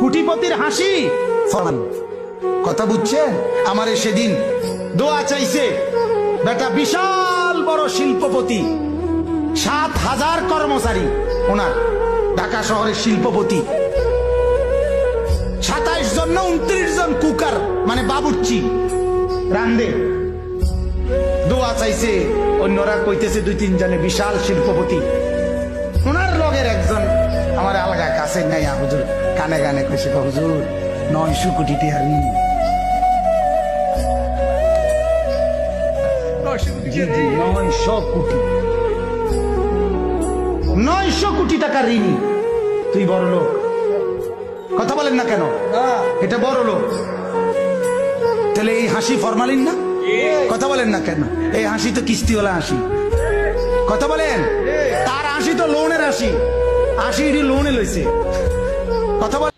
কোটিপতির হাসি ফরমান। কথা বুঝছেন? আমারে সেদিন দোয়া চাইছে বেটা, বিশাল বড় শিল্পপতি, 7,000 কর্মচারী ওনার, ঢাকা শহরের শিল্পপতি, 27 জন না 29 জন কুকার মানে বাবুর্চি রান্দে। দোয়া চাইছে, অন্যরা কইতেছে 2-3 জনে বিশাল শিল্পপতি। ওনার লগের একজন আমার আলগা কাছে নাই, হুজুর কানে কানে কইছে, হুজুর 900 কোটি টাকা ঋণ। 900 কোটি টাকা ঋণ। তুই বড় লোক, কথা বলেন না কেন? এটা বড় লোক। তাহলে এই হাসি ফরমালিন না? কথা বলেন না কেন? এই হাসি তো কিস্তিওয়ালা হাসি। কথা বলেন? তার হাসি তো লোনের হাসি, হাসি লোনে লইছে। কথা বলেন।